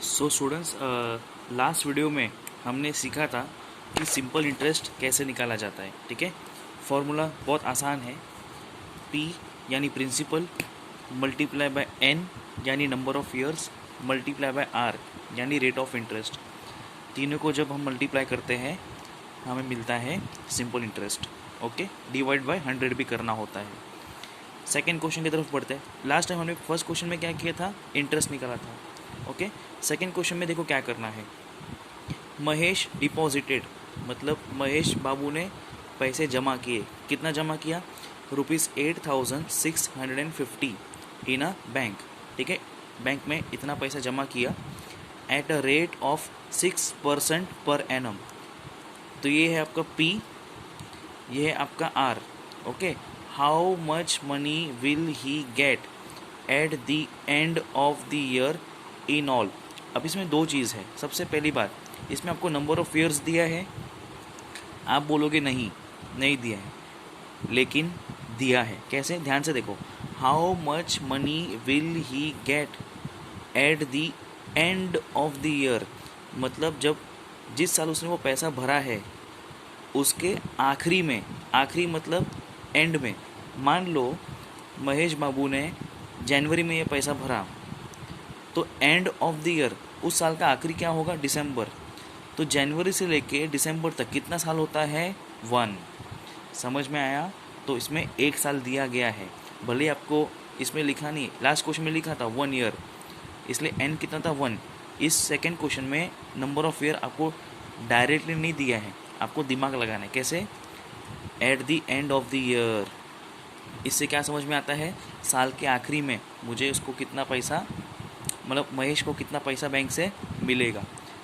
So students, last video में हमने सीखा था कि सिंपल इंटरेस्ट कैसे निकाला जाता है। ठीक है, फॉर्मूला बहुत आसान है। P यानी प्रिंसिपल मल्टीप्लाई बाय N यानी number of years multiply by R यानी रेट ऑफ इंटरेस्ट। तीनों को जब हम मल्टीप्लाई करते हैं हमें मिलता है simple interest. Okay, divide by 100 भी करना होता है। सेकेंड क्वेश्चन की तरफ बढ़ते हैं। लास्ट टाइम हमने फर्स्ट क्वेश्चन में क्या किया था, इंटरेस्ट निकाला था। ओके, सेकेंड क्वेश्चन में देखो क्या करना है। महेश डिपॉजिटेड, मतलब महेश बाबू ने पैसे जमा किए। कितना जमा किया? ₹8,650 इन अ बैंक। ठीक है, बैंक में इतना पैसा जमा किया at a rate of 6% per annum. तो ये है आपका P, ये है आपका R। Okay, how much money will he get at the end of the year in all. अब इसमें दो चीज़ है। सबसे पहली बात, इसमें आपको नंबर ऑफ़ ईयर्स दिया है। आप बोलोगे नहीं दिया है, लेकिन दिया है। कैसे? ध्यान से देखो। How much money will he get at the end of the year, मतलब जब जिस साल उसने वो पैसा भरा है उसके आखिरी में। आखिरी मतलब एंड में। मान लो महेश बाबू ने जनवरी में ये पैसा भरा, तो एंड ऑफ द ईयर उस साल का आखिरी क्या होगा? दिसंबर। तो जनवरी से लेके दिसंबर तक कितना साल होता है? 1। समझ में आया? तो इसमें एक साल दिया गया है, भले आपको इसमें लिखा नहीं, लास्ट क्वेश्चन में लिखा था 1 ईयर, इसलिए एन कितना था? 1। इस सेकेंड क्वेश्चन में नंबर ऑफ ईयर आपको डायरेक्टली नहीं दिया है, आपको दिमाग लगाना है। कैसे? Eight the end of the year. इससे क्या समझ में आता है? साल के आखिरी में मुझे उसको कितना पैसा, मतलब महेश को कितना पैसा बैंक से मिलेगा।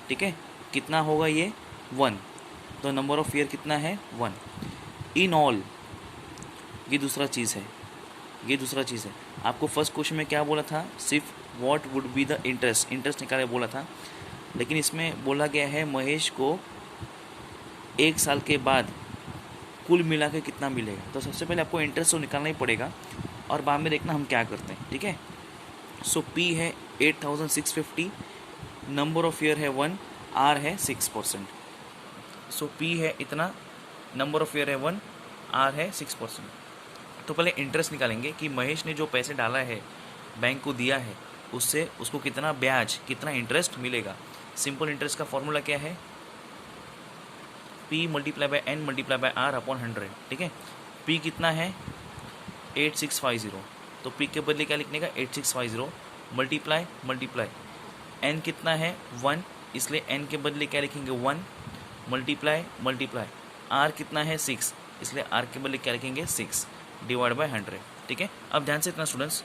ठीक है, कितना होगा ये? 1। तो नंबर ऑफ़ ईयर कितना है? 1। इन ऑल, ये दूसरा चीज़ है। आपको फर्स्ट क्वेश्चन में क्या बोला था? सिर्फ what would be the interest निकाले बोला था, लेकिन इसमें बोला गया है महेश को एक साल के बाद कुल मिला के कितना मिलेगा। तो सबसे पहले आपको इंटरेस्ट तो निकालना ही पड़ेगा और बाद में देखना हम क्या करते हैं। ठीक है, सो P है 8,650, नंबर ऑफ़ ईयर है 1, R है 6%। सो P है इतना, नंबर ऑफ़ ईयर है 1, R है 6%। तो पहले इंटरेस्ट निकालेंगे कि महेश ने जो पैसे डाला है, बैंक को दिया है, उससे उसको कितना ब्याज, कितना इंटरेस्ट मिलेगा। सिंपल इंटरेस्ट का फॉर्मूला क्या है? P multiply by N multiply by R upon 100। ठीक है, P कितना है? 8650। तो P के बदले क्या लिखने का? 8650 मल्टीप्लाई N कितना है? 1, इसलिए N के बदले क्या लिखेंगे? 1 मल्टीप्लाई R कितना है? 6, इसलिए R के बदले क्या लिखेंगे? 6 डिवाइड बाय 100। ठीक है, अब ध्यान से इतना स्टूडेंट्स,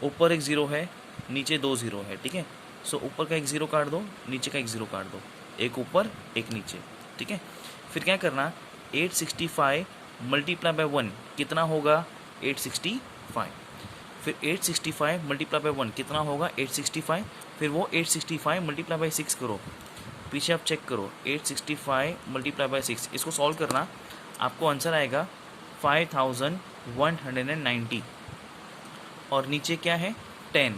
ऊपर एक ज़ीरो है, नीचे 2 ज़ीरो है। ठीक है, सो ऊपर का एक ज़ीरो काट दो, नीचे का एक ज़ीरो काट दो, एक ऊपर एक नीचे। ठीक है, फिर क्या करना? 865 मल्टीप्लाई बाय 1 कितना होगा? 865। फिर 865 मल्टीप्लाई बाय 1 कितना होगा? 865। फिर वो 865 मल्टीप्लाई बाय 6 करो, पीछे आप चेक करो। 865 मल्टीप्लाई बाय 6, इसको सॉल्व करना, आपको आंसर आएगा 5190। और नीचे क्या है? 10।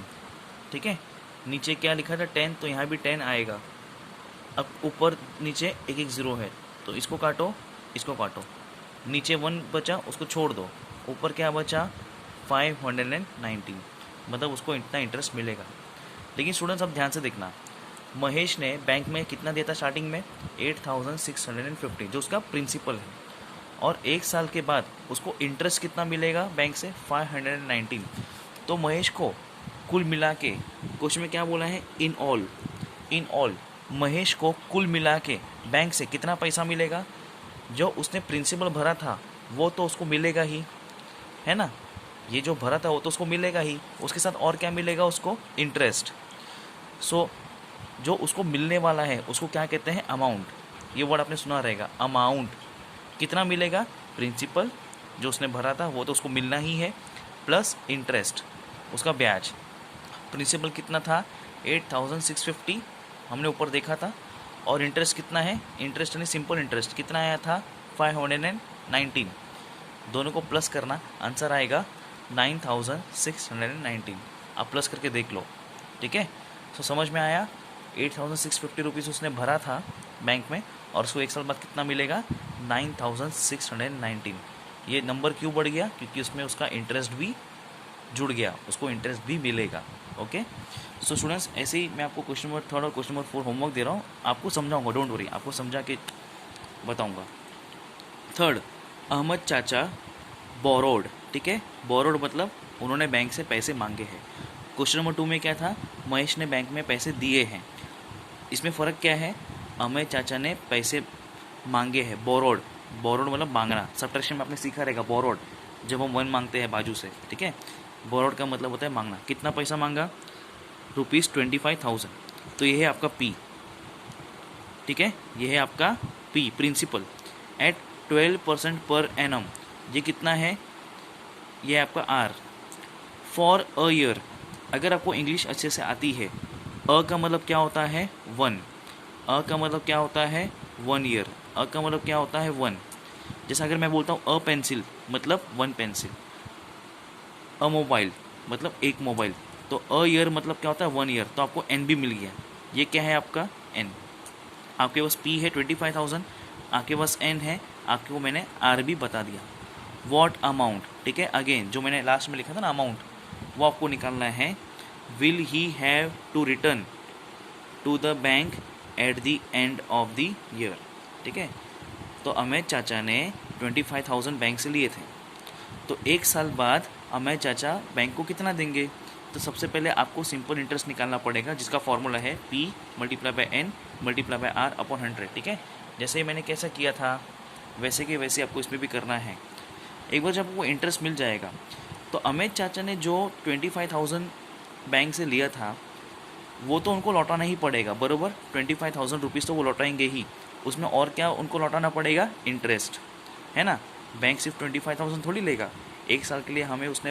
ठीक है, नीचे क्या लिखा था? 10, तो यहाँ भी 10 आएगा। अब ऊपर नीचे एक एक ज़ीरो है, तो इसको काटो, इसको काटो, नीचे 1 बचा, उसको छोड़ दो, ऊपर क्या बचा? 590, मतलब उसको इतना इंटरेस्ट मिलेगा। लेकिन स्टूडेंट्स अब ध्यान से देखना, महेश ने बैंक में कितना दिया था स्टार्टिंग में? 8,650, जो उसका प्रिंसिपल है, और एक साल के बाद उसको इंटरेस्ट कितना मिलेगा बैंक से? 519। तो महेश को कुल मिला के, क्वेश्चन में क्या बोला है? इन ऑल महेश को कुल मिला के बैंक से कितना पैसा मिलेगा? जो उसने प्रिंसिपल भरा था वो तो उसको मिलेगा ही, है ना? ये जो भरा था वो तो उसको मिलेगा ही, उसके साथ और क्या मिलेगा उसको? इंटरेस्ट। सो जो उसको मिलने वाला है उसको क्या कहते हैं? अमाउंट। ये वर्ड आपने सुना रहेगा, अमाउंट। कितना मिलेगा? प्रिंसिपल जो उसने भरा था वो तो उसको मिलना ही है, प्लस इंटरेस्ट, उसका ब्याज। प्रिंसिपल कितना था? 8,650 हमने ऊपर देखा था, और इंटरेस्ट कितना है? इंटरेस्ट यानी सिंपल इंटरेस्ट कितना आया था? 519। दोनों को प्लस करना, आंसर आएगा 9,619। आप प्लस करके देख लो। ठीक है, तो समझ में आया? ₹8,650 उसने भरा था बैंक में, और उसको एक साल बाद कितना मिलेगा? 9,619। ये नंबर क्यों बढ़ गया? क्योंकि उसमें उसका इंटरेस्ट भी जुड़ गया, उसको इंटरेस्ट भी मिलेगा। ओके, सो स्टूडेंट्स, ऐसे ही मैं आपको क्वेश्चन नंबर 3 और क्वेश्चन नंबर 4 होमवर्क दे रहा हूँ, आपको समझाऊंगा, डोंट वरी, आपको समझा के बताऊंगा। थर्ड, अहमद चाचा बोरोड, ठीक है, बोरोड मतलब उन्होंने बैंक से पैसे मांगे हैं। क्वेश्चन नंबर 2 में क्या था? महेश ने बैंक में पैसे दिए हैं। इसमें फ़र्क क्या है? अहमद चाचा ने पैसे मांगे हैं, बोरोड, बोरोड मतलब मांगना। सब्ट्रैक्शन में आपने सीखा रहेगा बोरोड, जब हम 1 मांगते हैं बाजू से, ठीक है। बोरोड का मतलब होता है मांगना। कितना पैसा मांगा? ₹25,000। तो ये है आपका पी, ठीक है, ये है आपका P, principal eight 12% per annum. ये कितना है? ये आपका आर। फॉर अ ईयर, अगर आपको इंग्लिश अच्छे से आती है, अ का मतलब क्या होता है? 1। अ का मतलब क्या होता है? 1 ईयर। अ का मतलब क्या होता है? 1। जैसा अगर मैं बोलता हूँ अ पेंसिल मतलब 1 पेंसिल, अ मोबाइल मतलब 1 मोबाइल, तो अ ईयर मतलब क्या होता है? 1 ईयर। तो आपको एन भी मिल गया। ये क्या है आपका? एन। आपके पास पी है 25,000, आपके पास एन है, आपको मैंने आर भी बता दिया। वॉट अमाउंट, ठीक है, अगेन जो मैंने लास्ट में लिखा था ना अमाउंट, वो आपको निकालना है। Will he have to return to the bank at the end of the year, ठीक है। तो अमित चाचा ने 25,000 बैंक से लिए थे, तो एक साल बाद अमित चाचा बैंक को कितना देंगे? तो सबसे पहले आपको सिंपल इंटरेस्ट निकालना पड़ेगा, जिसका फॉर्मूला है P multiply by N multiply by R upon 100, ठीक है। जैसे ही मैंने कैसा किया था वैसे के वैसे आपको इसमें भी करना है। एक बार जब आपको इंटरेस्ट मिल जाएगा, तो अमित चाचा ने जो 25,000 बैंक से लिया था वो तो उनको लौटाना ही पड़ेगा, बरोबर। 25,000 रुपीज़ तो वो लौटाएंगे ही, उसमें और क्या उनको लौटाना पड़ेगा? इंटरेस्ट, है ना। बैंक सिर्फ 25,000 थोड़ी लेगा। एक साल के लिए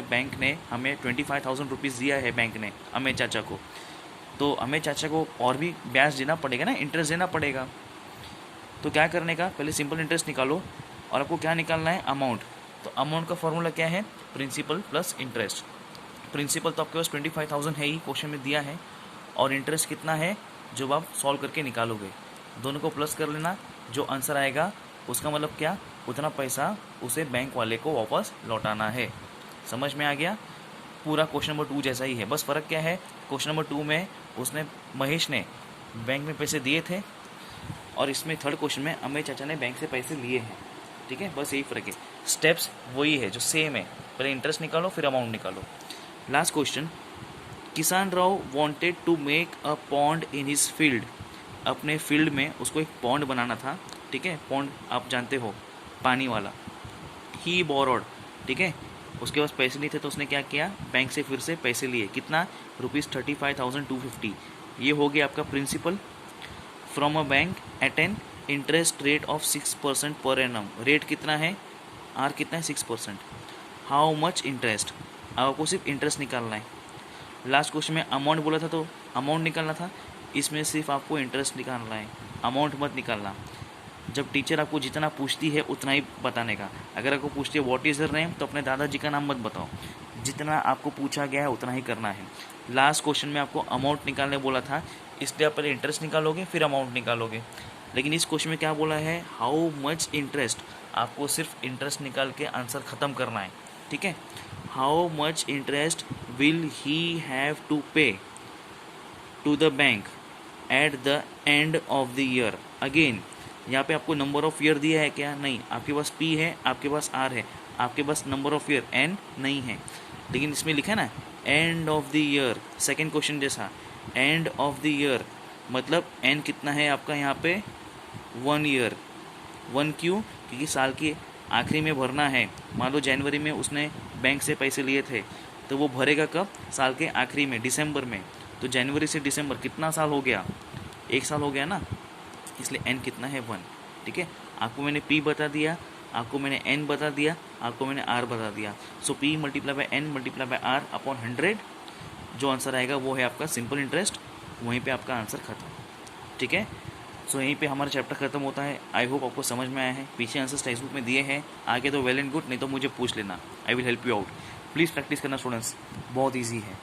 बैंक ने हमें 25,000 रुपीज़ दिया है बैंक ने अमित चाचा को, तो अमित चाचा को और भी ब्याज देना पड़ेगा ना, इंटरेस्ट देना पड़ेगा। तो क्या करने का? पहले सिंपल इंटरेस्ट निकालो, और आपको क्या निकालना है? अमाउंट। तो अमाउंट का फॉर्मूला क्या है? Principal plus interest. प्रिंसिपल तो आपके पास 25,000 है ही, क्वेश्चन में दिया है, और इंटरेस्ट कितना है जब आप सॉल्व करके निकालोगे, दोनों को प्लस कर लेना। जो आंसर आएगा उसका मतलब क्या? उतना पैसा उसे बैंक वाले को वापस लौटाना है। समझ में आ गया? पूरा क्वेश्चन नंबर 2 जैसा ही है, बस फ़र्क क्या है? क्वेश्चन नंबर 2 में महेश ने बैंक में पैसे दिए थे, और इसमें थर्ड क्वेश्चन में अमित चाचा ने बैंक से पैसे लिए हैं, ठीक है। बस यही फ़र्क है, स्टेप्स वही है जो सेम है। पहले इंटरेस्ट निकालो, फिर अमाउंट निकालो। Last question, Kisan Rao wanted to make a pond in his field. अपने फील्ड में उसको एक पॉन्ड बनाना था, ठीक है। पॉन्ड आप जानते हो, पानी वाला। ही बोरोड, ठीक है, उसके पास पैसे नहीं थे तो उसने क्या किया? बैंक से फिर से पैसे लिए। कितना? ₹35,250। ये हो गया आपका principal from a bank at an interest rate of 6% per annum. Rate कितना है? आर कितना है? 6%। How much interest? आपको सिर्फ इंटरेस्ट निकालना है। लास्ट क्वेश्चन में अमाउंट बोला था तो अमाउंट निकालना था, इसमें सिर्फ आपको इंटरेस्ट निकालना है, अमाउंट मत निकालना। जब टीचर आपको जितना पूछती है उतना ही बताने का। अगर आपको पूछती है व्हाट इज़ योर नेम, तो अपने दादाजी का नाम मत बताओ, जितना आपको पूछा गया है उतना ही करना है। लास्ट क्वेश्चन में आपको अमाउंट निकालने बोला था, इसलिए आप पहले इंटरेस्ट निकालोगे फिर अमाउंट निकालोगे। लेकिन इस क्वेश्चन में क्या बोला है? How much interest. आपको सिर्फ इंटरेस्ट निकाल के आंसर ख़त्म करना है, ठीक है। How much interest will he have to pay to the bank at the end of the year. Again यहाँ पे आपको नंबर ऑफ ईयर दिया है क्या? नहीं। आपके पास पी है, आपके पास आर है, आपके पास नंबर ऑफ ईयर एन नहीं है। लेकिन इसमें लिखा है ना and of the year, second question जैसा, एंड ऑफ द ईयर मतलब एन कितना है आपका यहाँ पे? 1 ईयर। 1 क्यों? क्योंकि साल के आखिरी में भरना है। मान लो जनवरी में उसने बैंक से पैसे लिए थे, तो वो भरेगा कब? साल के आखिरी में, दिसंबर में। तो जनवरी से दिसंबर कितना साल हो गया? 1 साल हो गया ना, इसलिए एन कितना है? 1, ठीक है। आपको मैंने पी बता दिया, आपको मैंने एन बता दिया, आपको मैंने आर बता दिया। So P multiply by N multiply by R upon 100, जो आंसर आएगा वो है आपका सिंपल इंटरेस्ट। वहीं पे आपका आंसर खत्म, ठीक है। सो यहीं पे हमारा चैप्टर खत्म होता है। आई होप आपको समझ में आया है। पीछे आंसर्स टेक्स्ट बुक में दिए हैं, आगे तो वेल एंड गुड, नहीं तो मुझे पूछ लेना, I will help you out. Please practice करना स्टूडेंट्स, बहुत ईजी है।